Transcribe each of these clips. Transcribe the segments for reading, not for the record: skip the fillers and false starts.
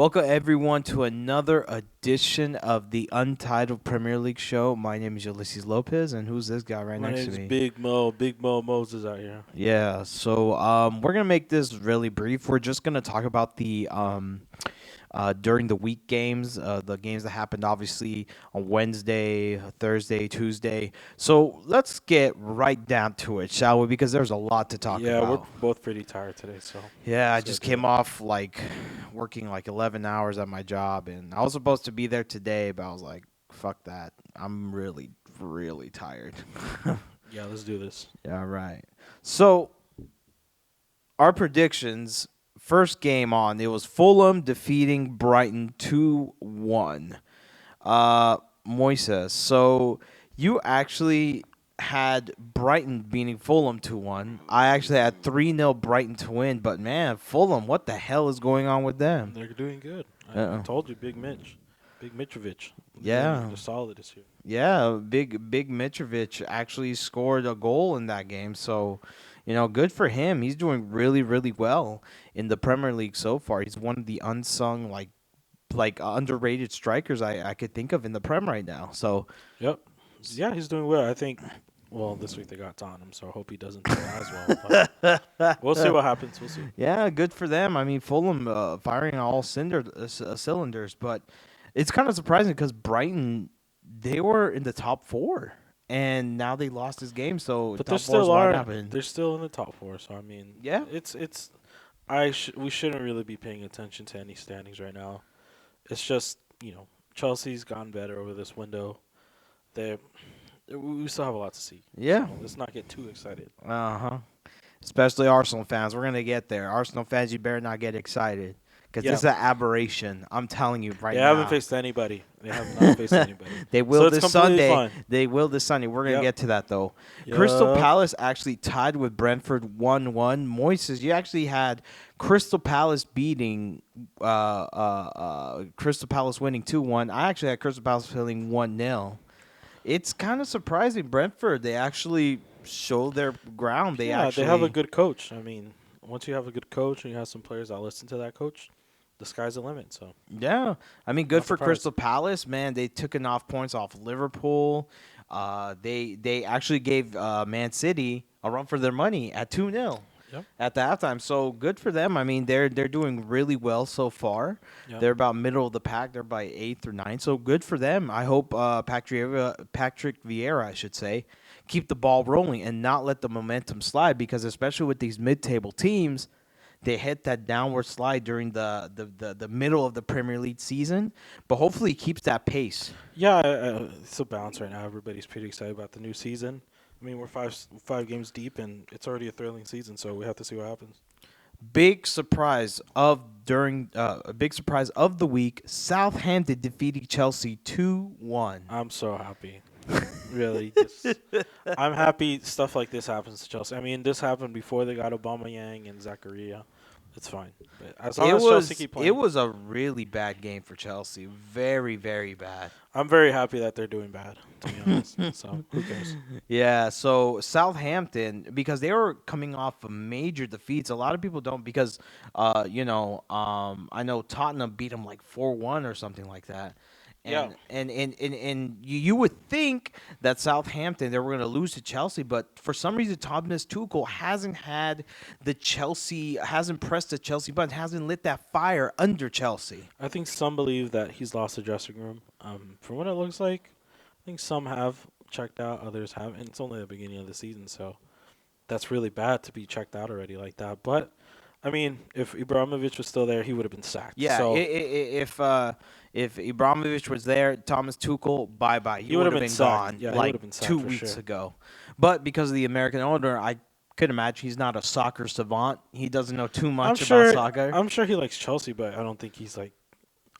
Welcome everyone to another edition of the Untitled Premier League show. My name is Ulysses Lopez, and who's this guy right My next to name's me? Big Mo Moses out here. Yeah, so we're gonna make this really brief. We're just gonna talk about the during the week games, the games that happened obviously on Wednesday, Thursday, Tuesday. So let's get right down to it, shall we? Because there's a lot to talk Yeah, we're about. both pretty tired today, so Yeah, I let's just get to came it. off working 11 hours at my job, and I was supposed to be there today, but I was like, fuck that. I'm really, really tired. Yeah, let's do this. Yeah, right. So, our predictions first game on, it was Fulham defeating Brighton 2-1. Moises, so you actually had Brighton beating Fulham 2-1. I actually had 3-0 Brighton to win, but man, Fulham, what the hell is going on with them? They're doing good. I Uh-uh. told you, Big Mitrovic. Yeah. They're solid this year. Yeah, big Mitrovic actually scored a goal in that game. So, good for him. He's doing really, really well in the Premier League so far. He's one of the unsung underrated strikers I could think of in the Prem right now. So, Yep. Yeah, he's doing well. I think. Well, this week they got Tottenham, so I hope he doesn't do as well. But we'll see what happens. We'll see. yeah, good for them. I mean, Fulham firing on all cylinders, but it's kind of surprising because Brighton, they were in the top four, and now they lost this game. So But top they four is still wide are. open. They're still in the top four. So I mean, Yeah. it's. We shouldn't really be paying attention to any standings right now. It's just Chelsea's gotten better over this window. They we still have a lot to see. Yeah. So let's not get too excited. Uh-huh. Especially Arsenal fans. We're going to get there. Arsenal fans, you better not get excited because Yeah. this is an aberration. I'm telling you right They now. haven't faced anybody. They have not faced anybody. They will So it's this completely Sunday. fine. They will this Sunday. We're going to Yep. get to that, though. Crystal Yup. Palace actually tied with Brentford 1-1. Moises, you actually had Crystal Palace beating Crystal Palace winning 2-1. I actually had Crystal Palace winning 1-0. It's kind of surprising. Brentford, they actually show their ground. They Yeah, actually they have a good coach. I mean, once you have a good coach and you have some players that listen to that coach, the sky's the limit. So Yeah, I mean, good Not for surprised. Crystal Palace, man. They took enough points off Liverpool. They actually gave Man City a run for their money at 2-0 Yep. at the halftime. So good for them. I mean, they're doing really well so far. Yep. They're about middle of the pack. They're by 8th or 9th. So good for them. I hope Patrick Vieira, I should say, keep the ball rolling and not let the momentum slide because especially with these mid-table teams, they hit that downward slide during the middle of the Premier League season, but hopefully he keeps that pace. Yeah, it's a balance right now. Everybody's pretty excited about the new season. I mean, we're five games deep, and it's already a thrilling season. So we have to see what happens. Big surprise of the week. Southampton defeating Chelsea 2-1. I'm so happy. Really, I'm happy stuff like this happens to Chelsea. I mean, this happened before they got Aubameyang and Zakaria. It's fine. But as long as Chelsea keep playing, It was a really bad game for Chelsea. Very, very bad. I'm very happy that they're doing bad, to be honest. So who cares? Yeah, so Southampton, because they were coming off of major defeats, a lot of people don't because, I know Tottenham beat them like 4-1 or something like that. Yeah. And you would think that Southampton, they were going to lose to Chelsea, but for some reason, Thomas Tuchel hasn't pressed the Chelsea button, hasn't lit that fire under Chelsea. I think some believe that he's lost the dressing room. From what it looks like, I think some have checked out, others haven't. And it's only the beginning of the season, so that's really bad to be checked out already like that. But I mean, if Ibrahimovic was still there, he would have been sacked. Yeah, So if Ibrahimovic was there, Thomas Tuchel, bye-bye. He You would would've have been been sacked. gone Yeah, he like would've been sacked 2 for weeks sure. ago. But because of the American owner, I could imagine he's not a soccer savant. He doesn't know too much about soccer. I'm sure he likes Chelsea, but I don't think he's like.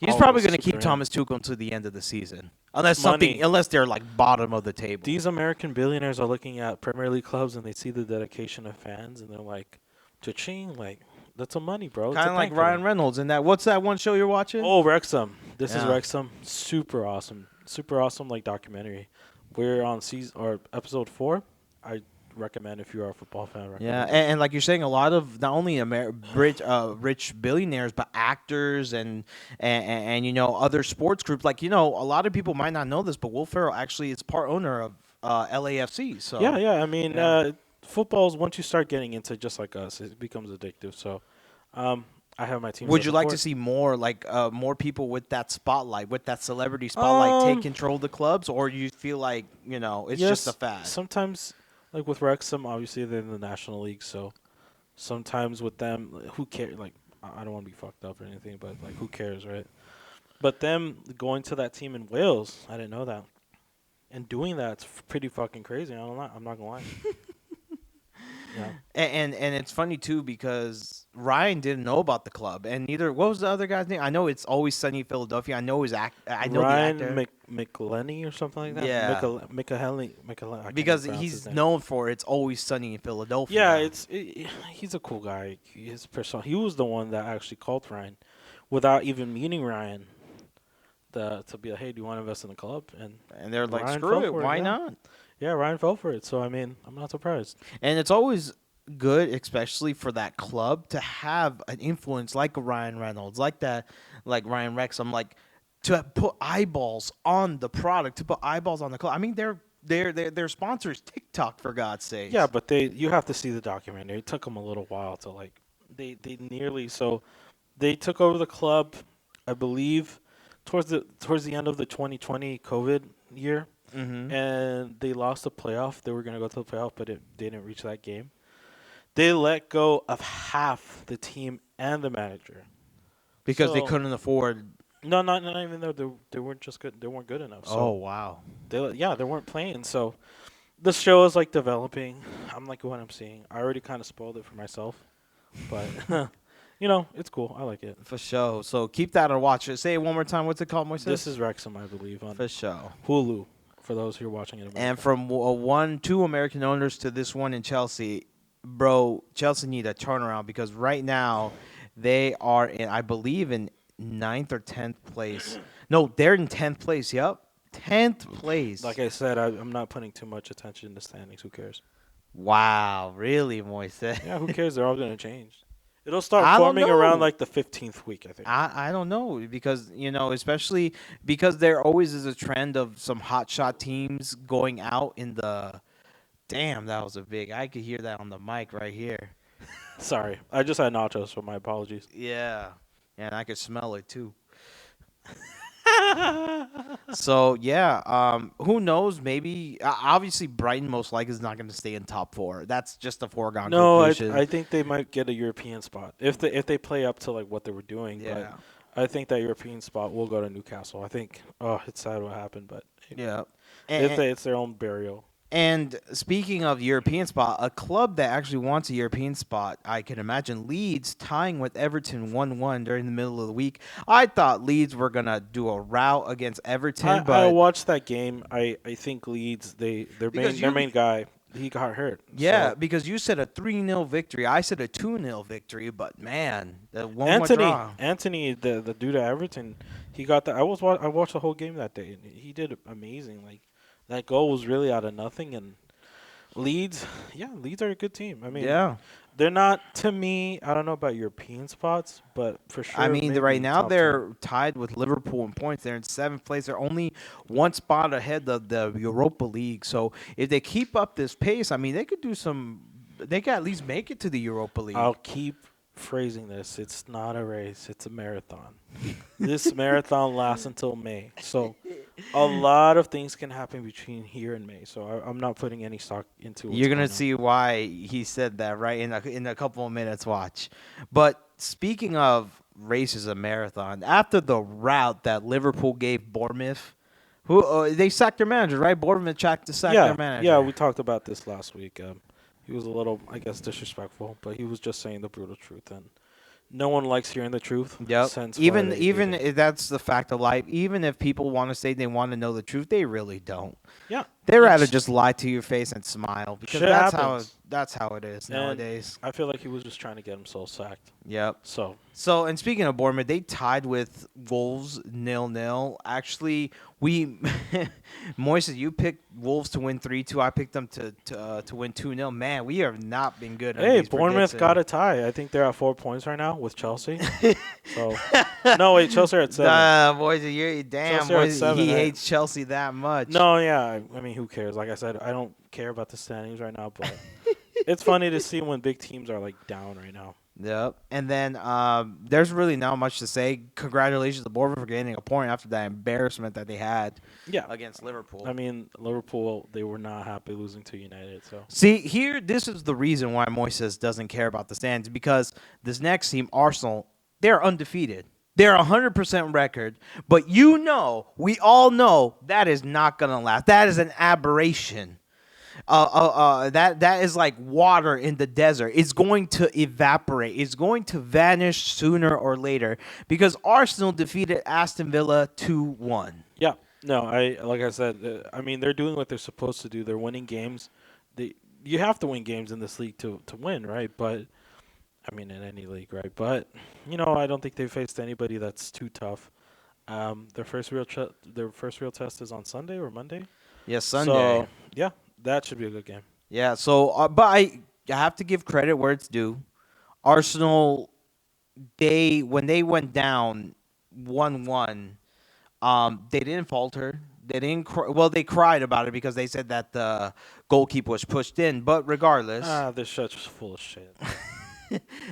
He's all probably the going to keep super in. Thomas Tuchel until the end of the season, unless Money. they're like bottom of the table. These American billionaires are looking at Premier League clubs and they see the dedication of fans and they're like, "Cha-ching!" Like that's some money, bro. It's Kind a of like bank for Ryan them. Reynolds and that. What's that one show you're watching? Oh, Wrexham. This is Yeah. Wrexham. Super awesome. Super awesome like documentary. We're on season or episode 4. I recommend if you are a football fan. Yeah, Recommend. and like you're saying, a lot of not only rich billionaires, but actors and other sports groups. Like a lot of people might not know this, but Will Ferrell actually is part owner of LAFC. Yeah, So yeah. I mean, yeah. football's once you start getting into just like us, it becomes addictive. So, um, I have my teams I Would you like to support. see more people with that spotlight, with that celebrity spotlight, take Um, control of the clubs, or you feel like it's just a yes. fad? Sometimes, like with Wrexham, obviously they're in the National League, so sometimes with them, who cares? Like, I don't want to be fucked up or anything, but like, who cares, right? But them going to that team in Wales, I didn't know that, and doing that's pretty fucking crazy. I'm not gonna lie. Yeah. And it's funny too because Ryan didn't know about the club, and neither what was the other guy's name? I know it's Always Sunny in Philadelphia. I know the Ryan actor. McElhenney or something like that. Yeah, McElhenney. I can't even because pronounce his he's name. known for It's Always Sunny in Yeah, Philadelphia. he's a cool guy. His person. He was the one that actually called Ryan, without even meeting Ryan. To be like, hey, do you want to invest in the club? And And they're like, Ryan screw fell it, for it. why Yeah, not? yeah, Ryan fell for it. So I mean, I'm not surprised. And it's always good, especially for that club, to have an influence like a Ryan Reynolds, like that, like Ryan Wrexham, like to put eyeballs on the product, to put eyeballs on the club. I mean, their sponsors TikTok, for God's Yeah, sakes. but you have to see the documentary. It took them a little while to like they nearly so they took over the club, I believe, towards the end of the 2020 COVID year, Mm-hmm. and they lost the playoff. They were gonna go to the playoff, but they didn't reach that game. They let go of half the team and the manager. Because they So couldn't afford. no, not even though they weren't just good. They weren't good enough. Oh So wow. they weren't playing. So the show is like developing. I'm like what I'm seeing. I already kind of spoiled it for myself, but it's cool. I like it. For sure. So keep that on watch. Say it one more time. What's it called, This Moises? is Wrexham, I believe, on For sure. Hulu for those who are watching in And America. from two American owners to this one in Chelsea, bro, Chelsea need a turnaround because right now they are in, I believe, in ninth or 10th place. No, they're in 10th place. Yep, 10th place. Like I said, I'm not putting too much attention to standings. Who cares? Wow, really, Moise? Yeah, who cares? They're all gonna change. It'll start I don't forming around know. like the 15th week, I think. I don't know because especially because there always is a trend of some hot shot teams going out in the. Damn, that was a big. I could hear that on the mic right here. Sorry, I just had nachos, so my apologies. Yeah, and I could smell it too. So yeah, who knows? Maybe obviously Brighton most likely is not going to stay in top four. That's just a foregone No, conclusion. I think they might get a European spot if they play up to like what they were doing. But Yeah, I think that European spot will go to Newcastle. I think. Oh, it's sad what happened, but yeah. it's their own burial. And speaking of European spot, a club that actually wants a European spot, I can imagine Leeds tying with Everton 1-1 during the middle of the week. I thought Leeds were going to do a rout against Everton, I but watched that game. I think Leeds their because main guy he got hurt. yeah, So because you said a 3-0 victory. I said a 2-0 victory, but man, the one more Anthony draw. Anthony the dude at Everton, he got that. I watched the whole game that day, and he did amazing. Like that goal was really out of nothing, and Leeds, yeah, Leeds are a good team. I mean, Yeah. they're not to me. I don't know about European spots, but for I sure, mean, right maybe now top 10. they're tied with Liverpool in points. They're in seventh place. They're only one spot ahead of the Europa League. So if they keep up this pace, I mean, they could do some. They could at least make it to the Europa I'll League. keep phrasing this. It's not a race. It's a marathon. This marathon lasts until May. So a lot of things can happen between here and May. So I'm not putting any stock into what's You're gonna going on. see why he said that right in a couple of minutes. Watch. But speaking of races, a marathon. After the route that Liverpool gave Bournemouth, who they sacked their manager, right? Bournemouth tried to sack their Yeah, manager. we talked about this last week. He was a little, I guess, disrespectful, but he was just saying the brutal truth, and no one likes hearing the truth. Yep. Since Even Friday even evening. if that's the fact of life. Even if people want to say they want to know the truth, they really don't. Yeah, They rather It's, just lie to your face and smile because shit happens. that's how it is And nowadays. I feel like he was just trying to get himself sacked. Yep. So, So, and speaking of Bournemouth, they tied with Wolves 0-0. Actually, we Moises, you picked Wolves to win 3-2. I picked them to win 2-0. Man, we have not been good on hey, these Bournemouth got predictions. a tie. I think they're at 4 points right now with Chelsea. So, no, wait, Chelsea are at 7. Moises, you're damn. Chelsea are at Moises, 7. he hates Chelsea that much. No, yeah. I mean, who cares? Like I said, I don't care about the standings right now, but it's funny to see when big teams are like down right now. Yep. And then there's really not much to say. Congratulations to Bournemouth for getting a point after that embarrassment that they had Yeah. against Liverpool. I mean, Liverpool, they were not happy losing to United. So See, here, this is the reason why Moises doesn't care about the stands because this next team, Arsenal, they're undefeated. They're 100% record, but we all know that is not going to last. That is an aberration. That is like water in the desert. It's going to evaporate. It's going to vanish sooner or later because Arsenal defeated Aston Villa 2-1. yeah, no, like I said, I mean, they're doing what they're supposed to do. They're winning games. You have to win games in this league to win, right? But I mean, in any league, right? But I don't think they faced anybody that's too tough. Their first real test is on Sunday or Monday. Yes, Sunday. So yeah, that should be a good game. Yeah, so but I have to give credit where it's due. Arsenal, when they went down 1-1, they didn't falter. They didn't well, they cried about it because they said that the goalkeeper was pushed in, but regardless, This shit's just full of shit.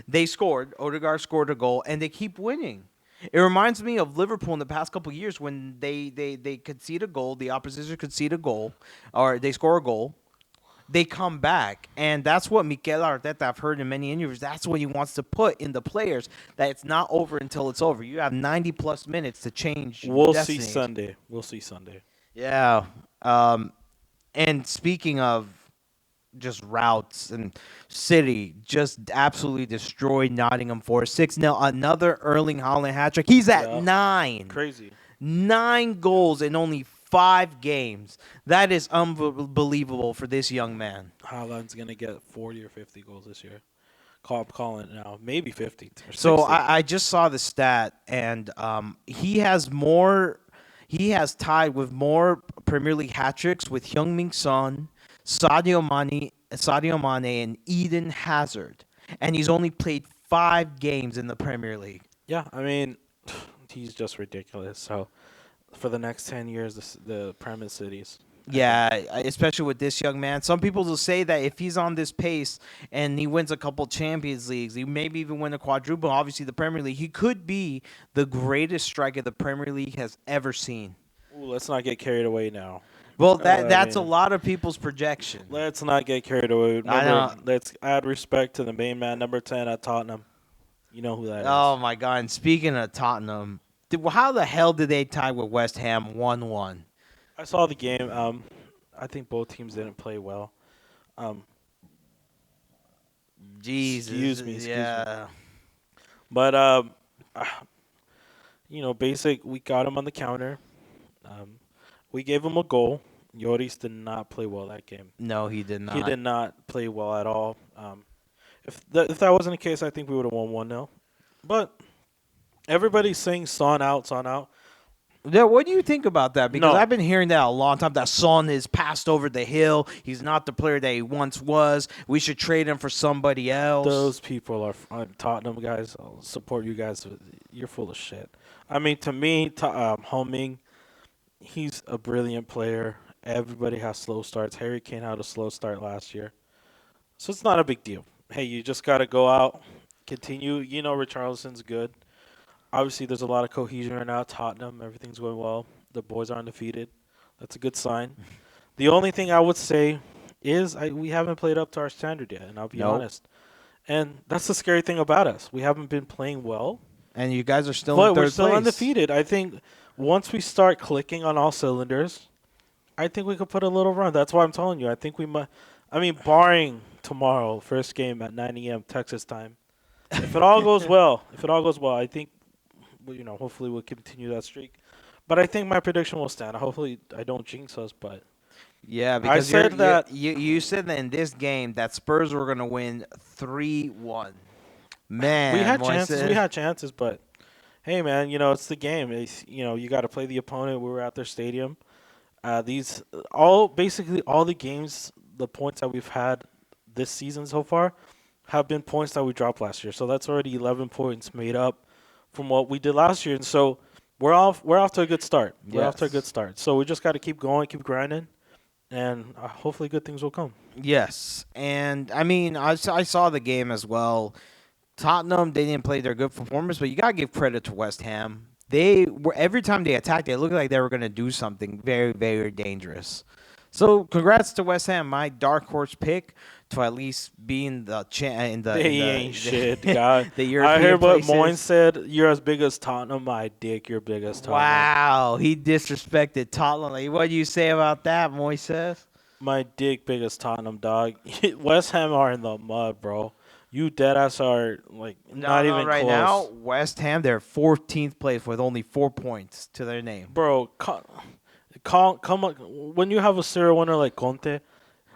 they scored. Odegaard scored a goal and they keep winning. It reminds me of Liverpool in the past couple of years when they concede a goal, the opposition concede a goal, or they score a goal. They come back, and that's what Mikel Arteta, I've heard in many interviews, that's what he wants to put in the players, that it's not over until it's over. You have 90-plus minutes to change We'll see destinies. Sunday. We'll see Sunday. Yeah. And speaking of just routes and City, just absolutely destroyed Nottingham Forest 6-0. Another Erling Haaland hat-trick. He's at Yeah. 9. Crazy. 9 goals in only 5 games. That is unbelievable for this young man. Haaland's gonna get 40 or 50 goals this year. I'm calling it now. Maybe 50 or 60. So I just saw the stat, and he has more. He has tied with more Premier League hat tricks with Heung-min Son, Sadio Mane, and Eden Hazard, and he's only played 5 games in the Premier League. Yeah, I mean, he's just ridiculous. So for the next 10 years, the Premier Cities. Yeah, especially with this young man. Some people will say that if he's on this pace and he wins a couple Champions Leagues, he maybe even win a quadruple, obviously the Premier League, he could be the greatest striker the Premier League has ever seen. Ooh, let's not get carried away now. Well, that's a mean, lot of people's projection. Let's not get carried away. I know. Let's add respect to the main man, number 10 at Tottenham. You know who that is. Oh, my God. And speaking of Tottenham, how the hell did they tie with West Ham 1-1? I saw the game. I think both teams didn't play well. Jesus. Excuse me. Yeah. But basic. We got him on the counter. We gave him a goal. Lloris did not play well that game. No, he did not. He did not play well at all. If that wasn't the case, I think we would have won 1-0. But everybody's saying Son out, Son out. Yeah, what do you think about that? Because No. I've been hearing that a long time. That Son is passed over the hill. He's not the player that he once was. We should trade him for somebody else. Those people are Tottenham guys. I'll support you guys. You're full of shit. I mean, to me, Homing, he's a brilliant player. Everybody has slow starts. Harry Kane had a slow start last year. So it's not a big deal. Hey, you just got to go out, continue. Richarlison's good. Obviously, there's a lot of cohesion right now. Tottenham, everything's going well. The boys are undefeated. That's a good sign. The only thing I would say is we haven't played up to our standard yet, and I'll be honest. And that's the scary thing about us. We haven't been playing well. And you guys are still But in third we're still place. undefeated. I think once we start clicking on all cylinders, I think we could put a little run. That's why I'm telling you. I think we might. I mean, barring tomorrow, first game at 9 a.m. Texas time. If it all goes well, I think, hopefully we'll continue that streak. But I think my prediction will stand. Hopefully I don't jinx us, but Yeah, I because said that you said that in this game that Spurs were gonna win 3-1. Man, we Moises. had chances, but hey, man, it's the game. You got to play the opponent. We were at their stadium. These basically all the games, the points that we've had this season so far, have been points that we dropped last year. So that's already 11 points made up from what we did last year, and so we're off to a good start. We're off to a good Yes. start. So we just got to keep going, keep grinding, and hopefully good things will come. Yes, and I mean, I saw the game as well. Tottenham, they didn't play their good performance, but you gotta give credit to West Ham. They were every time they attacked, it looked like they were gonna do something very, very dangerous. So, congrats to West Ham, my dark horse pick to at least be in the They ain't shit, God. the I European heard what Moyne places. said. You're as big as Tottenham. My dick, you're big as Tottenham. Wow, he disrespected Tottenham. Like, what do you say about that, Moises? My dick, big as Tottenham, dog. West Ham are in the mud, bro. You dead ass are like No, not no, even right now, close, West Ham, they're 14th place with only 4 points to their name. bro. Come on. When you have a serial winner like Conte,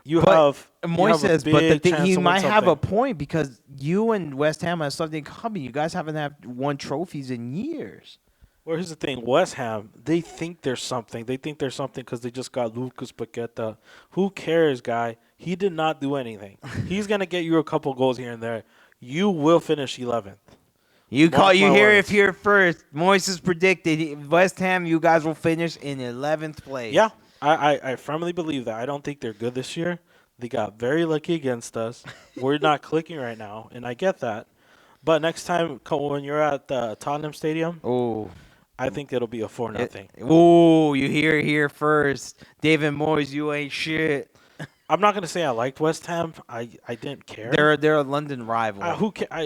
you But have you Moy have a says, but big chance he to win might have a something. point because you and West Ham have something in common. You guys haven't had won trophies in years. Well, here's the thing: West Ham, they think there's something. They think there's something because they just got Lucas Paqueta. Who cares, guy? He did not do anything. He's gonna get you a couple goals here and there. You will finish 11th. Mark You my hear it words. here first. Moises predicted West Ham. You guys will finish in 11th place. Yeah, I firmly believe that. I don't think they're good this year. They got very lucky against us. We're not clicking right now, and I get that. But next time when you're at the Tottenham Stadium, Oh. I think it'll be a 4-0. Oh, you hear it here first. David Moyes, you ain't shit. I'm not gonna say I liked West Ham. I didn't care. They're a London rival.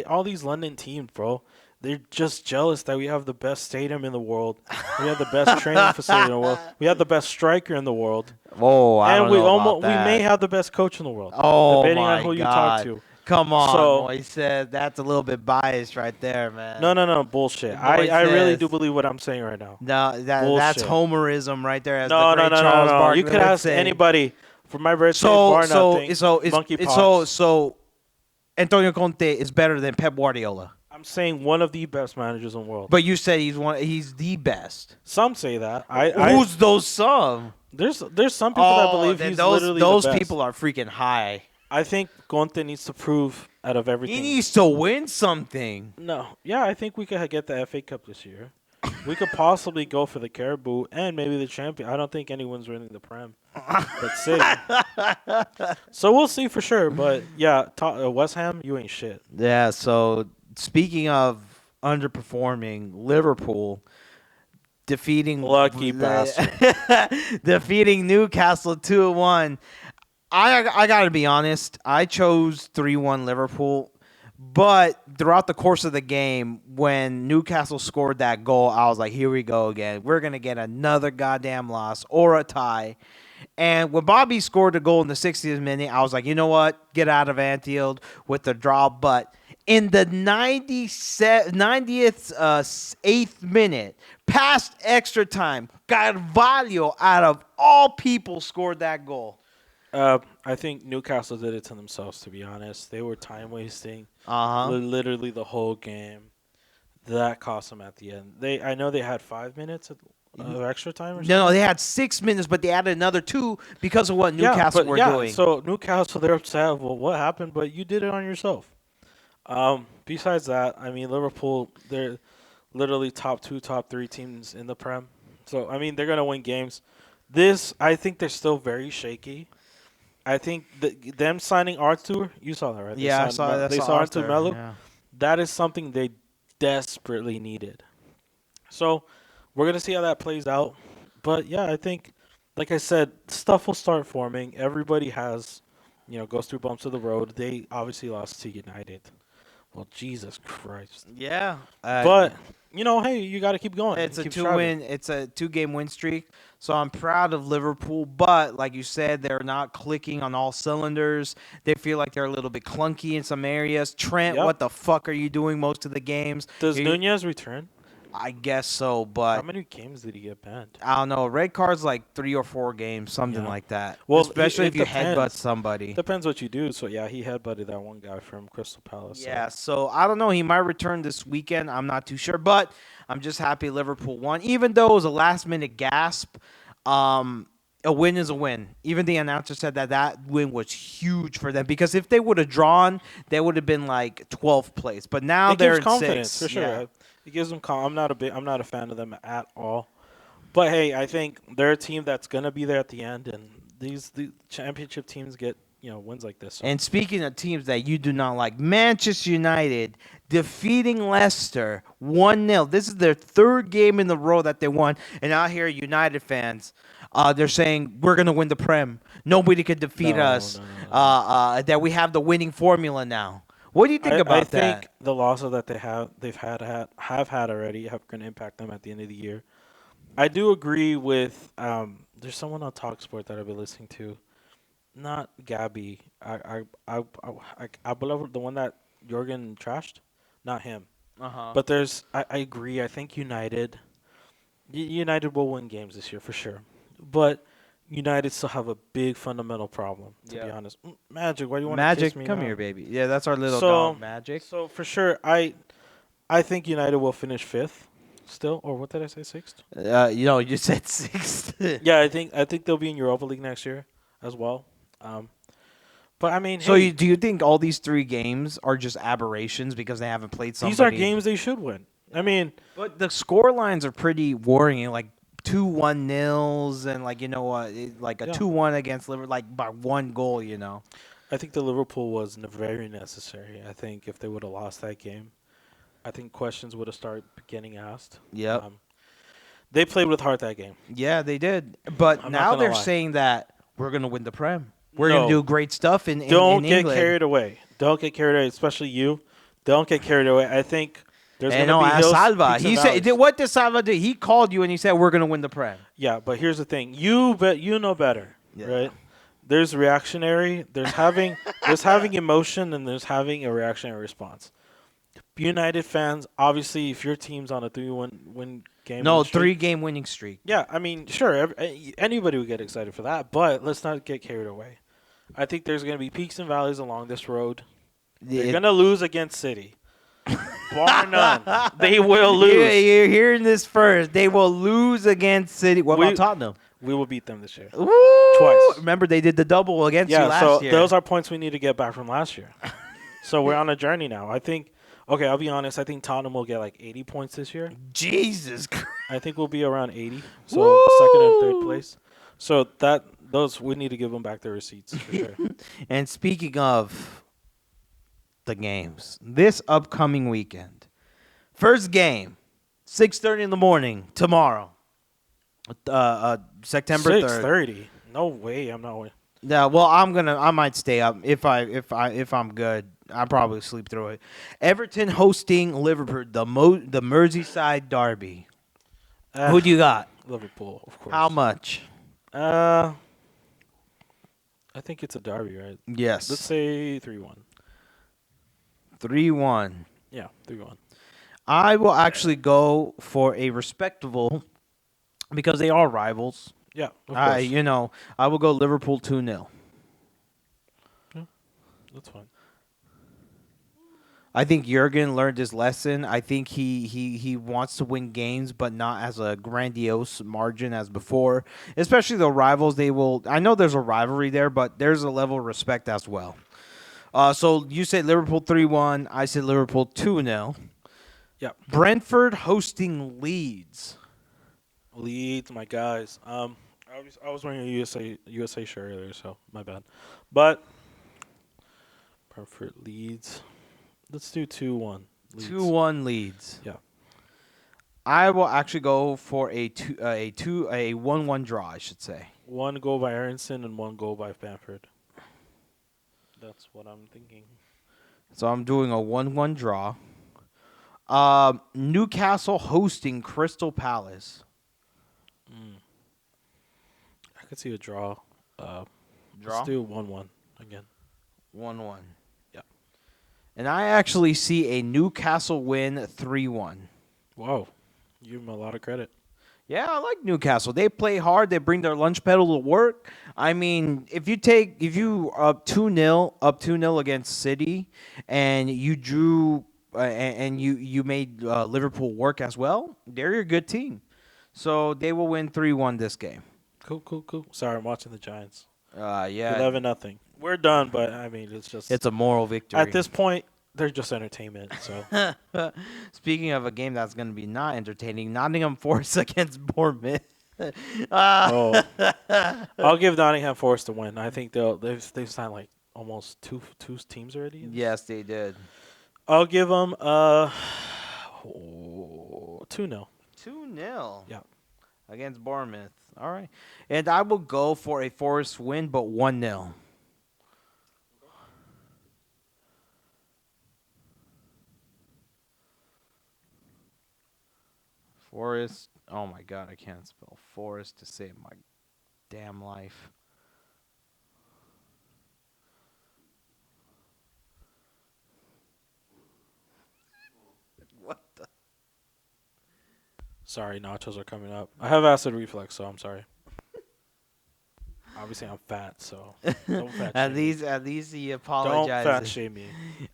All these London teams, bro. They're just jealous that we have the best stadium in the world. We have the best training facility in the world. We have the best striker in the world, Oh, I and don't know about we may that. have the best coach in the world, Oh depending on my who you talk God. to. Come on, So Moises. That's a little bit biased right there, man. no, bullshit. I really do Moises. believe what I'm saying right now. No, that's Bullshit. Homerism right there, as the No, great Charles no. You Barkley could would ask say. anybody for my birthday, So, bar so, nothing. so, Monkeypox. so, Antonio Conte is better than Pep Guardiola. I'm saying one of the best managers in the world. But you said he's the best. Some say that. Who's those some? There's some people that believe then he's those literally those the best. people are freaking high. I think Conte needs to prove out of everything. He needs to win something. No, yeah, I think we could get the FA Cup this year. We could possibly go for the Caribou and maybe the champion. I don't think anyone's winning the Prem. That's it. So we'll see for sure. But yeah, West Ham, you ain't shit. Yeah. So speaking of underperforming, Liverpool defeating Lucky bastard. defeating Newcastle 2-1. I gotta be honest. I chose 3-1 Liverpool, but throughout the course of the game, when Newcastle scored that goal, I was like, "Here we go again. We're gonna get another goddamn loss or a tie." And when Bobby scored the goal in the 60th minute, I was like, "You know what? Get out of Anfield with the draw." But in the 90th, 8th minute, past extra time, Carvalho, out of all people, scored that goal. I think Newcastle did it to themselves, to be honest. They were time wasting Uh-huh. literally the whole game. That cost them at the end. I know they had 5 minutes of extra time or something. No, they had 6 minutes, but they added another 2 because of what Newcastle were doing. So Newcastle, they're upset. Well, what happened? But you did it on yourself. Besides that, I mean, Liverpool, they're literally top 2, top 3 teams in the Prem. So, I mean, they're going to win games. I think they're still very shaky. I think them signing Arthur, you saw that, right? Yeah, I saw that. They saw Arthur Melo. Yeah. That is something they desperately needed. So we're going to see how that plays out. But, yeah, I think, like I said, stuff will start forming. Everybody goes through bumps of the road. They obviously lost to United. Well, Jesus Christ. Yeah. But, hey, you got to keep going. It's a Keep 2-game win streak. So I'm proud of Liverpool, but like you said, they're not clicking on all cylinders. They feel like they're a little bit clunky in some areas. Trent, Yep. what the fuck are you doing most of the games? Does Nunez return? I guess so, How but many games did he get banned? I don't know. Red card's like 3 or 4 games, something Yeah. like that. Well, Especially if it you headbutt depends. somebody. Depends what you do. So yeah, he headbutted that one guy from Crystal Palace. Yeah, So so I don't know. He might return this weekend. I'm not too sure, but I'm just happy Liverpool won. Even though it was a last minute gasp, um, a win is a win. Even the announcer said that that win was huge for them because if they would have drawn, they would have been like 12th place. But now it they're gives in confidence for sixth. sure. Yeah. It gives them. I'm not a fan of them at all. But hey, I think they're a team that's gonna be there at the end, and the championship teams get wins like this. So. And speaking of teams that you do not like, Manchester United defeating Leicester 1-0. This is their third game in the row that they won. And out here, United fans, they're saying, we're going to win the Prem. Nobody could defeat No, us. no, no, no. That we have the winning formula now. What do you think I about think that? the losses that they've had already have going to impact them at the end of the year. I do agree with there's someone on Talksport that I've been listening to, not Gabby. I believe the one that Jorgen trashed, not him. Uh-huh. But I agree. I think United will win games this year for sure, but United still have a big fundamental problem. To be Yeah. honest, Magic, why do you want to kiss Magic, me come now? here, baby. Yeah, that's our little So, dog, Magic. so for sure, I think United will finish fifth, still, or what did I say, sixth? You said sixth. Yeah, I think they'll be in Europa League next year as well. Um, but I mean, So hey, do you think all these 3 games are just aberrations because they haven't played somebody? these are games they should win. I mean, But the score lines are pretty worrying, like 2-1 nils and like like a yeah, 2-1 against Liverpool, like by 1 goal. I think the Liverpool was very necessary. I think if they would have lost that game, I think questions would have started getting asked. Yep. They played with heart that game. Yeah, they did. But I'm not now gonna they're lie. saying that we're gonna win the Prem. We're gonna No, do great stuff in don't get England. carried away. Don't get carried away, especially you. Don't get carried away. I think there's And going to no, be ask hills, Salva. peaks, and He said, valleys. "What did Salva do? He called you and he said we're gonna win the Prem." Yeah, but here's the thing. You know better, Yeah. right? There's reactionary. There's having emotion, and there's having a reactionary response. United fans, obviously, if your team's on a 3-1 game, No, win streak, 3-game winning streak. yeah, I mean, sure, anybody would get excited for that, but let's not get carried away. I think there's going to be peaks and valleys along this road. They're going to lose against City. Bar none. They will lose. You're hearing this first. They will lose against City. What about Tottenham? We will beat them this year. Woo! Twice. Remember, they did the double against you Yeah, last so year. those are points we need to get back from last year. So we're on a journey now. I think, okay, I'll be honest. I think Tottenham will get like 80 points this year. Jesus Christ. I think we'll be around 80. So Woo! second and third place. So those we need to give them back their receipts for sure. And speaking of the games, this upcoming weekend, first game, 6:30 in the morning tomorrow, September 3rd. 6:30. No way. I'm not winning. Yeah, well, I might stay up if I'm good. I'll probably sleep through it. Everton hosting Liverpool, the Merseyside derby. Who do you got? Liverpool, of course. How much? I think it's a derby, right? Yes. Let's say 3-1. 3-1. Yeah, 3-1. I will actually go for a respectable because they are rivals. Yeah, of course. I will go Liverpool 2-0. That's fine. I think Jurgen learned his lesson. I think he wants to win games, but not as a grandiose margin as before. Especially the rivals, I know there's a rivalry there, but there's a level of respect as well. So you said Liverpool 3-1. I said Liverpool 2-0. Yeah. Brentford hosting Leeds. Leeds, my guys. I was wearing a USA shirt earlier, so my bad. But Brentford Leeds. Let's do 2-1. 2-1 Leeds. Yeah. I will actually go for a 1-1 draw, I should say. 1 goal by Aronson and 1 goal by Bamford. That's what I'm thinking. So I'm doing a 1-1 draw. Newcastle hosting Crystal Palace. I could see a draw. Draw? Let's do 1-1 again. 1-1. Yeah. And I actually see a Newcastle win 3-1. Whoa. You give him a lot of credit. Yeah, I like Newcastle. They play hard. They bring their lunch pedal to work. I mean, if you up 2-0, against City, and you drew and you made Liverpool work as well, they're a good team. So they will win 3-1 this game. Cool. Sorry, I'm watching the Giants. Yeah, 11-0. We're done, but I mean, it's just it's a moral victory. at this point they're just entertainment. So Speaking of a game that's going to be not entertaining, Nottingham Forest against Bournemouth. oh, I'll give Nottingham Forest a win. I think they've signed like almost two teams already. Yes, they did. I'll give them 2-0. 2-0. Yeah. Against Bournemouth. All right. And I will go for a Forest win, but 1-0. Forest. Oh, my God. I can't spell Forest to save my damn life. What the? Sorry, nachos are coming up. I have acid reflux, so I'm sorry. Obviously, I'm fat, so don't fat At shame me. least he Don't apologized. fat shame me.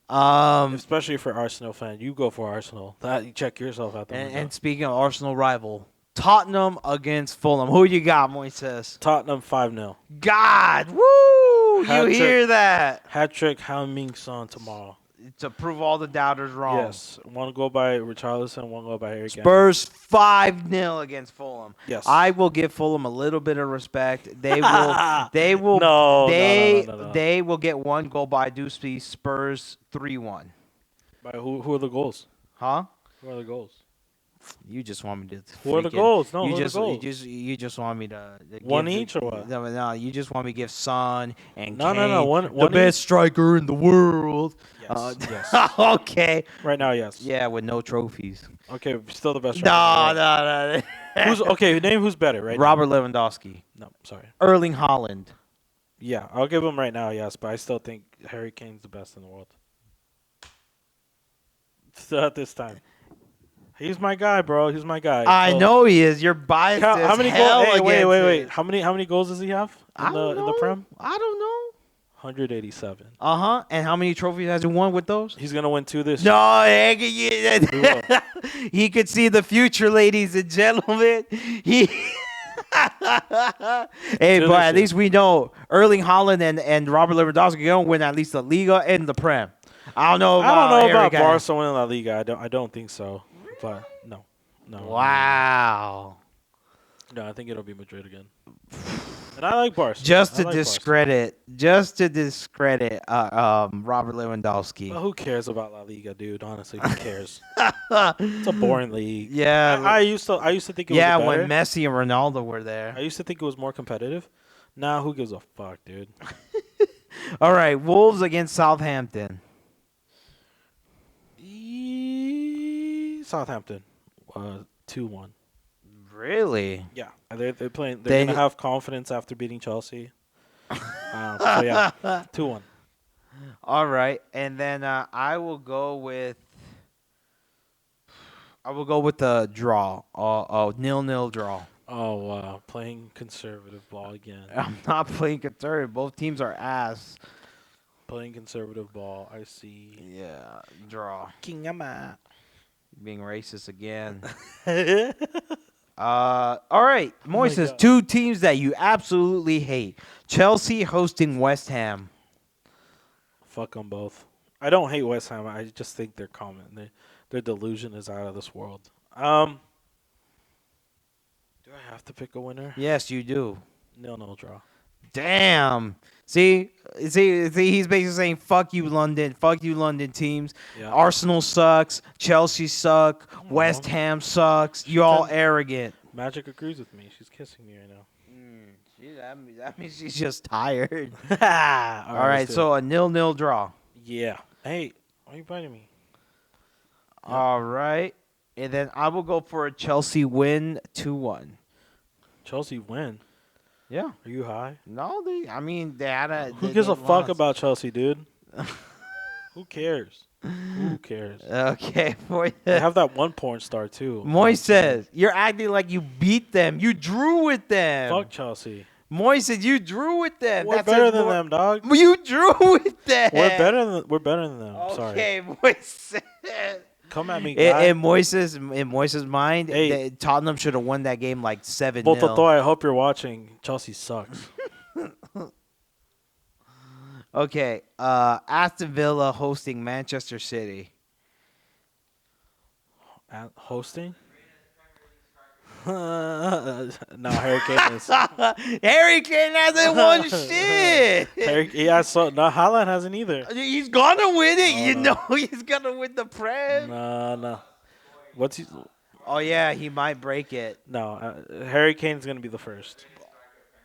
Um, Especially for Arsenal fan. You go for Arsenal. You check yourself out the window. and speaking of Arsenal rival, Tottenham against Fulham. Who you got, Moises? Tottenham 5-0. God, woo! Hat-trick. You hear that? Hat-trick Heung-min Son tomorrow. To prove all the doubters wrong. Yes. One goal by Richarlison, one goal by Harry Kane. Spurs 5-0 against Fulham. Yes. I will give Fulham a little bit of respect. They will. No. They will get one goal by Dewsby. Spurs 3-1. By who are the goals? Huh? Who are the goals? You just want me to. Who are the freaking- goals? No, you who are the just goals? you just want me to One give each or what? No, you just want me to give Son and No, Kane, one the best striker in the world. Yes. Yes. Okay. Right now, yes. Yeah, with no trophies. Okay, still the best. No, striker. no. Who's okay? Name who's better, right? Robert Lewandowski, Now. No, sorry. Erling Haaland. Yeah, I'll give him right now, yes, but I still think Harry Kane's the best in the world. Still at this time. He's my guy, bro. He's my guy. I So, know he is. You're biased. How as many hell goals? Hey, wait. against it. How many goals does he have I in don't know. the Prem? I don't know. 187. And how many trophies has he won with those? He's gonna win 2 this year. No, will. he could see the future, ladies and gentlemen. He. Hey, Do but this at shit. least we know Erling Haaland and Robert Lewandowski are gonna win at least the Liga and the Prem. I don't know about I don't know Harry about Kane. Barca winning La Liga. I don't think so. But no. Wow. No, I think it'll be Madrid again. And I like Barca. Just I to like Barca. discredit Robert Lewandowski. Well, who cares about La Liga, dude? Honestly, who cares? It's a boring league. Yeah, I used to think it was yeah. better. When Messi and Ronaldo were I there. used to think it was more competitive. Now, who gives a fuck, dude? All right, Wolves against Southampton. Southampton, 2-1. Really? Yeah, they're playing. They- They're gonna have confidence after beating Chelsea. So yeah, 2-1. All right, and then I will go with the draw. 0-0 draw. Oh wow, playing conservative ball again. I'm not playing conservative. Both teams are ass. Playing conservative ball. I see. Yeah, draw. Kingama. Being racist again. All right, Moises, God. 2 teams that you absolutely hate. Chelsea hosting West Ham. Fuck them both. I don't hate West Ham. I just think they're common. Their delusion is out of this world. Do I have to pick a winner? Yes, you do. 0-0 draw. Damn. See, he's basically saying, fuck you, London teams. Yeah. Arsenal sucks. Chelsea suck. West on. Ham sucks. You're all arrogant. Magic agrees with me. She's kissing me right now. That means she's just tired. All All right, let's do so it. a 0-0 draw. Yeah. Hey, why are you biting me? All right. And then I will go for a Chelsea win 2-1. Chelsea win. Yeah. Are you high? No, they had a. Who gives a fuck about Chelsea, dude? Who cares? Who cares? Okay, They have that one porn star too. Moises, you're acting like you beat them. You drew with them. Fuck Chelsea. Moises, you drew with them. We're That's better than them, dog. You drew with them. We're better than them. Sorry. Okay, Moises. Come at me, guy. In Moises' mind, Hey. Tottenham should have won that game like 7-0. Bototo, I hope you're watching. Chelsea sucks. Okay, Aston Villa hosting Manchester City. Hosting? No, Harry Kane is. Harry Kane hasn't won shit. No, Haaland hasn't either. He's gonna win it. No, you no. know he's gonna win the Prem. No. What's he? Oh yeah, he might break it. No, Harry Kane's gonna be the first.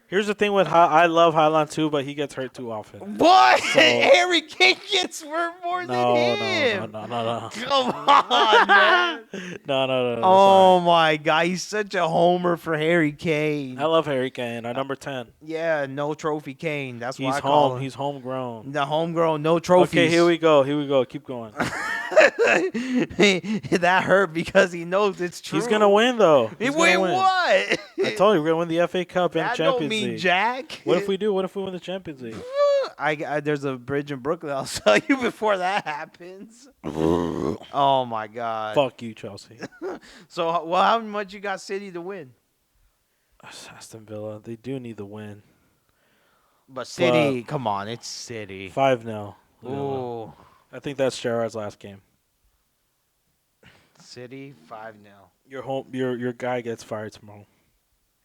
Here's the thing with I love Haaland too, but he gets hurt too often. What? So- Harry Kane gets hurt more No, than him. no. Come on, man. No. Oh my God, he's such a homer for Harry Kane. I love Harry Kane. Our number 10. Yeah, no trophy Kane. That's He's why I call home. him. He's homegrown. The homegrown, no trophies. Okay, here we go. Keep going. That hurt because he knows it's true. He's gonna win though. He He's win gonna win. what? I told you we're gonna win the FA Cup and That Champions don't mean League. jack. What if we do? What if we win the Champions League? There's a bridge in Brooklyn. I'll tell you before that happens. Oh my God. Fuck you, Chelsea. So, well, how much you got City to win? Aston Villa. They do need the win. But City, come on, it's City. 5-0. Ooh, I think that's Gerrard's last game. City 5-0 Your guy gets fired tomorrow.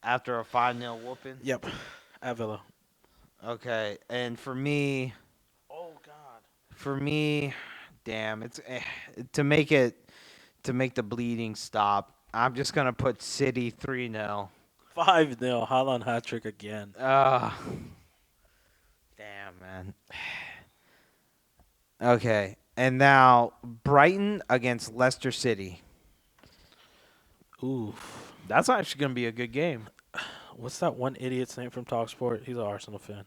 after a 5-0 whooping. Yep. At Villa. Okay, and for me, damn, it's to make the bleeding stop. I'm just gonna put City 3-0. 5-0. Haaland hat trick again. Damn, man. Okay, and now Brighton against Leicester City. Oof. That's actually gonna be a good game. What's that one idiot's name from Talksport? He's an Arsenal fan.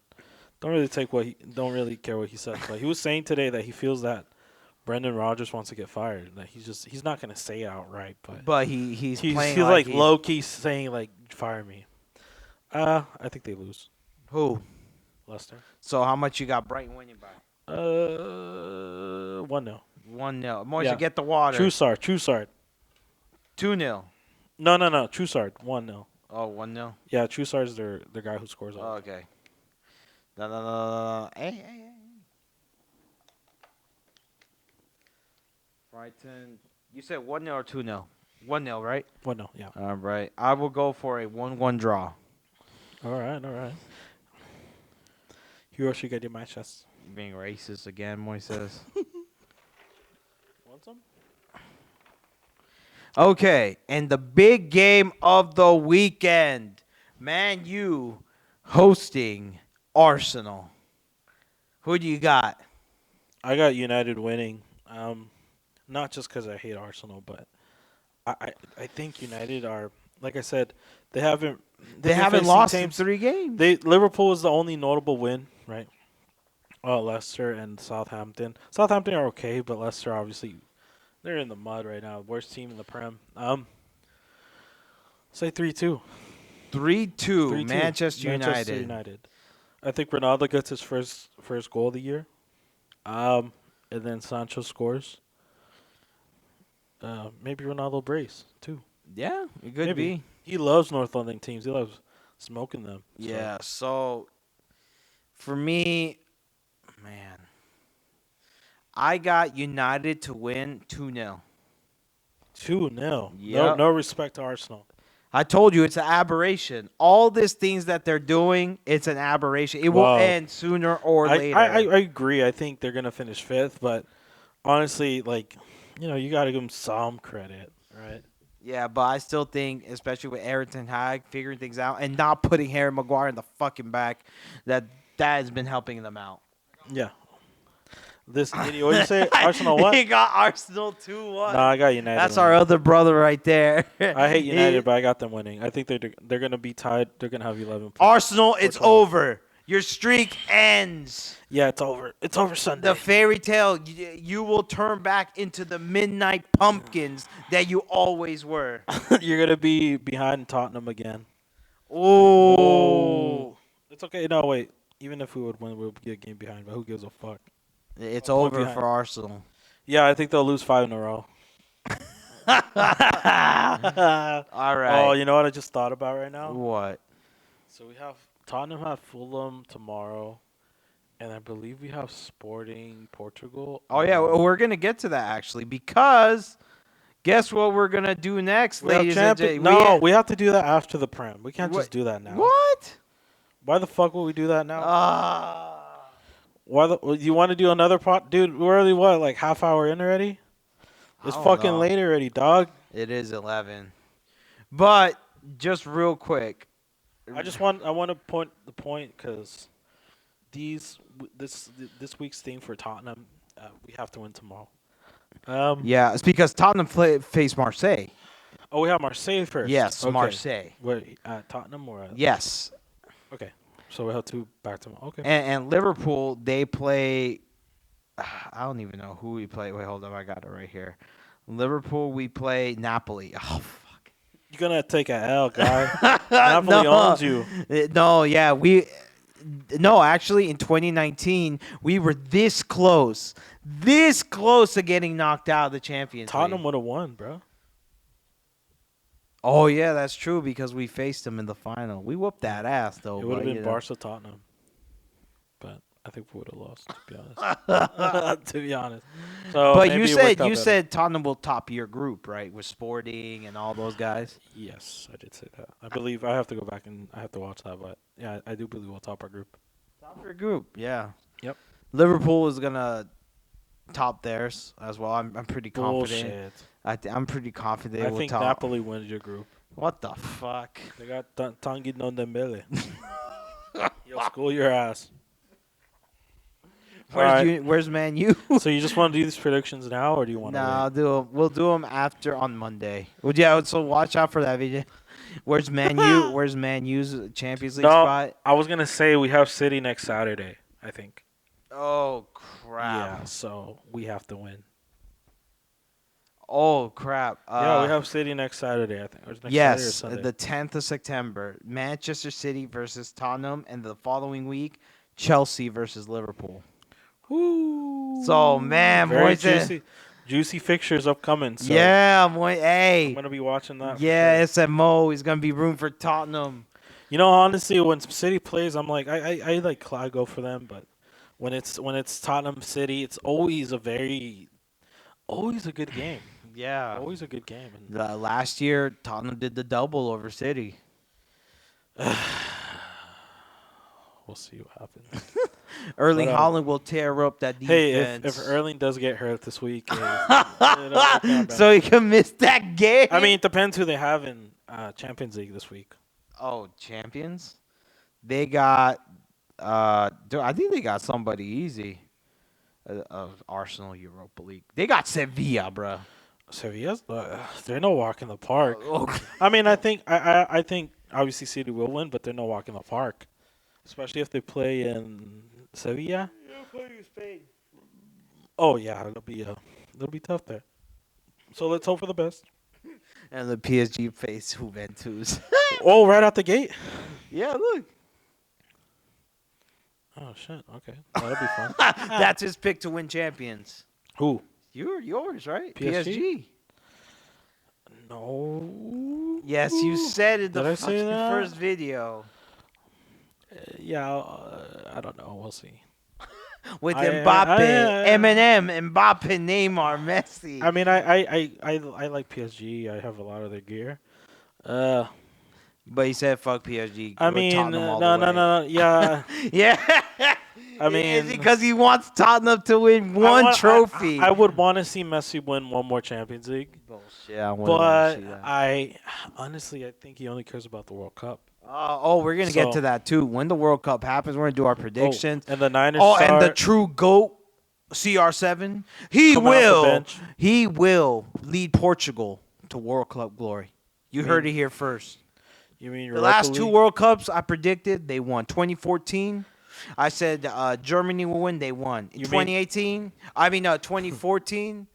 Don't really care what he says. But he was saying today that he feels that Brendan Rodgers wants to get fired. That he's not gonna say it outright, but He's he's playing like he- low key saying like fire me. I think they lose. Who? Leicester. So how much you got Brighton winning by? 1-0. 1-0. Moishe, Yeah. get the water. Trussard. 2-0. No. Trussard. 1-0. Oh, 1-0. Yeah, Trussard's their guy who scores all. Oh, okay. No. Hey. Brighton. You said 1-0 or 2-0? 1-0, right? 1-0. Yeah. All right. I will go for a 1-1 draw. All right. Hiroshi get your matches. Being racist again, Moises. Want some? Okay, and the big game of the weekend, Man U hosting Arsenal. Who do you got? I got United winning. Not just because I hate Arsenal, but I think United are, like I said, they haven't lost in 3 games. Liverpool was the only notable win, right? Leicester and Southampton. Southampton are okay, but Leicester obviously they're in the mud right now. Worst team in the Prem. Say 3-2. 3-2 Manchester United. I think Ronaldo gets his first goal of the year. And then Sancho scores. Maybe Ronaldo brace too. Yeah, it could Maybe. be. He loves North London teams. He loves smoking them. So. Yeah, so for me, man, I got United to win 2-0. 2-0. Yep. No respect to Arsenal. I told you it's an aberration. All these things that they're doing, it's an aberration. It will Wow. end sooner or later. I agree. I think they're gonna finish 5th, but honestly, you got to give them some credit, right? Yeah, but I still think, especially with Ten Hag figuring things out and not putting Harry Maguire in the fucking back, that has been helping them out. Yeah. This idiot. What did you say? Arsenal what? He got Arsenal 2-1. No, I got United. That's winning. our other brother right there. I hate United, but I got them winning. I think they're gonna be tied. They're gonna have 11 points. Arsenal, it's 12. over. Your streak ends. Yeah, it's over. It's over Sunday. The fairy tale, you will turn back into the midnight pumpkins that you always were. You're gonna be behind Tottenham again. Oh, It's okay. No, wait. Even if we would win, we'll be a game behind. But who gives a fuck? it's A point over behind. for Arsenal. Yeah, I think they'll lose 5 in a row. All Oh, right. you know what I just thought about right now? What? So we have Tottenham have Fulham tomorrow, and I believe we have Sporting Portugal. Oh yeah, we're gonna get to that actually because guess what we're gonna do next, We have ladies and champion. gentlemen. No, we have to do that after the Prem. We can't just do that now. What? Why the fuck would we do that now? Ah. Why you want to do another pot, dude? We're already like half hour in already. It's I don't fucking know. late already, dog. It is 11. But just real quick, I want to point the point because this week's theme for Tottenham, we have to win tomorrow. yeah, it's because Tottenham face Marseille. Oh, we have Marseille first. Yes, Okay. Marseille. Where at Tottenham or at, Yes, okay. So we have 2 back to okay. and Liverpool they play. I don't even know who we play. Wait, hold up, I got it right here. Liverpool, we play Napoli. Oh fuck. You're gonna take a L, guy. Napoli owns you. No, yeah, no, actually in 2019 we were this close to getting knocked out of the Champions Tottenham League. would have won, bro. Oh yeah, that's true because we faced them in the final. We whooped that ass though. It would have but, been you know. Barca Tottenham, but I think we would have lost. To be honest. To be honest. So But maybe you it worked said out you better. said Tottenham will top your group, right? With Sporting and all those guys. Yes, I did say that. I believe I have to go back and I have to watch that, but yeah, I do believe we'll top our group. Top your group, yeah. Yep. Liverpool is gonna top theirs as well. I'm pretty confident. Bullshit. I'm pretty confident. I will think top. Napoli wins your group. What the fuck? They got Tanguy Ndombele. Yo, school your ass. Where's Man U? So you just want to do these predictions now, or do you want to? No, we'll do them after on Monday. Well, yeah, so watch out for that video. Where's Man U? Where's Man U's Champions League spot? I was gonna say we have City next Saturday. I think. Oh crap! Yeah, so we have to win. Oh crap! Yeah, we have City next Saturday. I think. Or next Saturday or Yes, Sunday. the 10th of September, Manchester City versus Tottenham, and the following week, Chelsea versus Liverpool. Ooh. So man, Very boys, juicy fixtures upcoming. So yeah, boy, hey, I'm gonna be watching that. yeah, for sure. SMO is gonna be room for Tottenham. You know, honestly, when City plays, I'm like, I go for them, but when it's Tottenham City, it's always a good game. Yeah, Always a good game. And last year Tottenham did the double over City. we'll see what happens. Erling But, Haaland will tear up that Hey, defense. if Erling does get hurt this week, it'll work out better. So he can miss that game. I mean, it depends who they have in Champions League this week. oh, champions? They got. Dude, I think they got somebody easy. Arsenal Europa League. They got Sevilla, bro. Sevilla's they're no walk in the park. Okay. I mean, I think obviously City will win, but they're no walk in the park, especially if they play in Sevilla. Oh yeah, it'll be tough there. So let's hope for the best. And the PSG face Juventus. Oh, right out the gate. Yeah, look. Oh shit. Okay, that'll be fun. That's his pick to win champions. Who? Yours, right? PSG? No. Yes, you said it the Did I say that? first video. Yeah, I don't know. We'll see. With I- Mbappe, Eminem, Mbappe, Neymar, Messi. I mean, I like PSG. I have a lot of their gear. But he said fuck PSG. I with mean, Tottenham all no, the way. no. Yeah, Yeah. I mean, because he wants Tottenham to win one trophy. I would want to see Messi win one more Champions League. Bullshit. I wouldn't But wanna see that. I think he only cares about the World Cup. We're gonna get So- to that too. When the World Cup happens, we're gonna do our predictions. And the Niners. And the true GOAT, CR7, he will lead Portugal to World Cup glory. You heard it here first. You mean The last two World Cups I predicted, they won 2014 I said Germany will win. They won. In You mean- 2018? 2014?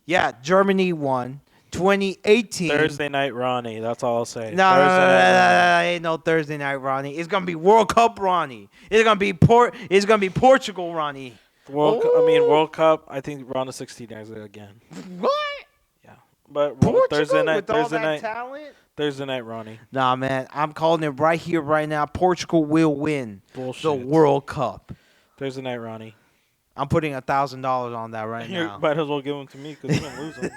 Yeah, Germany won. 2018. Thursday night Ronnie. That's all I'll say. No, no, no, Thursday no, night Ronnie. no, ain't no Thursday night Ronnie. It's gonna be World Cup Ronnie. It's gonna be Portugal Ronnie. Ooh. World Cup. I think round of 16 again. What? Yeah, but Portugal Thursday night. with all that talent? Thursday night Ronnie. Nah, man, I'm calling it right here, right now. Portugal will win Bullshit. the World Cup. Thursday night Ronnie. I'm putting $1,000 on that right You now. might as well give them to me because you're gonna lose them.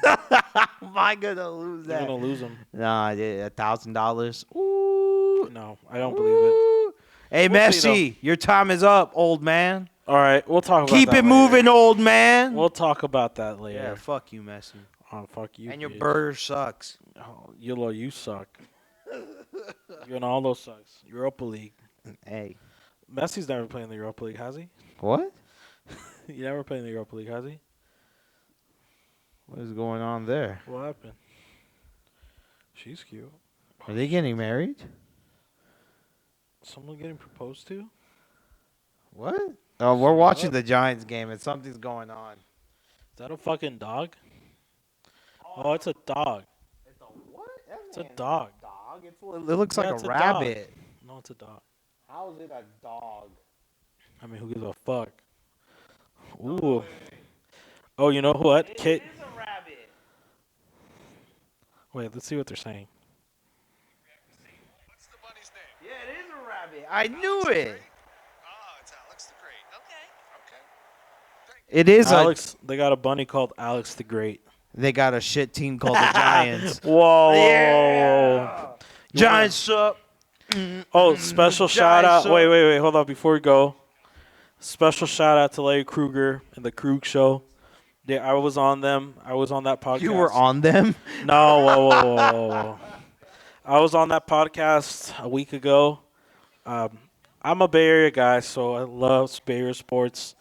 Am I gonna lose You're that? gonna lose them. Nah, $1,000. Ooh. No, I don't believe it. Ooh. Hey, We'll see, Messi, your time is up, old man. All right, we'll talk about Keep that it later. moving, old man. We'll talk about that later. Yeah, fuck you, Messi. Oh, fuck you. And your bitch. burger sucks. Oh, you suck. Ronaldo sucks. Europa League. Hey. Messi's never played in the Europa League, has he? What? He never played in the Europa League, has he? What is going on there? What happened? She's cute. Are they getting married? Someone getting proposed to? What? Oh, we're watching the Giants game and something's going on. Is that a fucking dog? Oh, it's a dog. It's a what? It's a dog. It looks Yeah, like it's a a rabbit. No, it's a dog. How is it a dog? I mean, who gives a fuck? Ooh. Oh, you know what? It Kate. is a rabbit. Wait, let's see what they're saying. What's the bunny's name? Yeah, it is a rabbit. I knew it. Ah, it's Alex the Great. Okay. It is Alex. They got a bunny called Alex the Great. They got a shit team called the Giants. Whoa. Yeah. Giants up. Oh, special shout Giants out. Wait. Hold on. Before we go, special shout out to Larry Kruger and the Krug Show. Yeah, I was on them. I was on that podcast. You were on them? No, whoa. I was on that podcast a week ago. I'm a Bay Area guy, so I love Bay Area sports.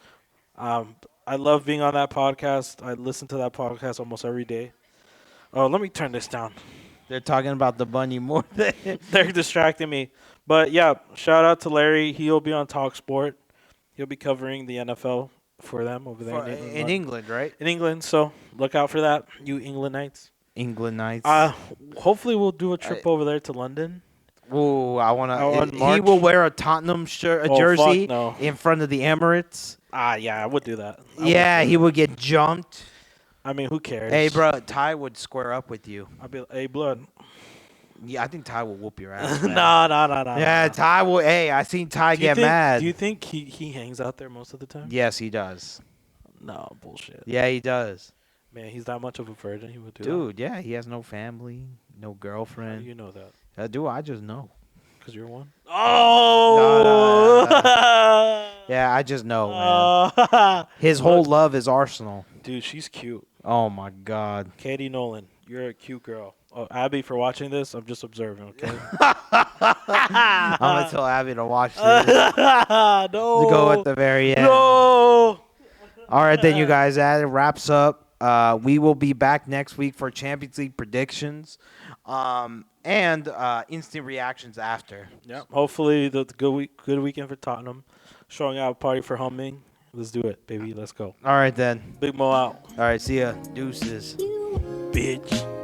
I love being on that podcast. I listen to that podcast almost every day. Oh, let me turn this down. They're talking about the bunny more than They're distracting me. But, yeah, shout out to Larry. He'll be on TalkSport. He'll be covering the NFL for them over there in England, right? In England, so look out for that, you England Knights. England Knights. Hopefully we'll do a trip over there to London. Ooh, I want to. He March? will wear a Tottenham jersey fuck no. in front of the Emirates. Yeah, I would do that. He would get jumped. I mean, who cares? Hey, bro, Ty would square up with you. I'd be like, hey, blood. Yeah, I think Ty will whoop your ass. No. Yeah, Ty will. Hey, I seen Ty get mad. Do you think he hangs out there most of the time? Yes, he does. No, bullshit. Yeah, he does. Man, he's that much of a virgin. He would do Dude, yeah, he has no family, no that. girlfriend. You know that. I just know. Because you're one? Oh! No. Yeah, I just know, man. His whole love is Arsenal. Dude, she's cute. Oh, my God. Katie Nolan, you're a cute girl. Oh, Abby, for watching this, I'm just observing, okay? I'm going to tell Abby to watch this. No. To go at the very end. No. All right, then, you guys, that wraps up. We will be back next week for Champions League predictions and instant reactions after. Yeah. Hopefully, the good weekend for Tottenham. Showing out a party for Humming. Let's do it, baby. Let's go. All right, then. Big Mo out. All right, see ya. Deuces. Bitch.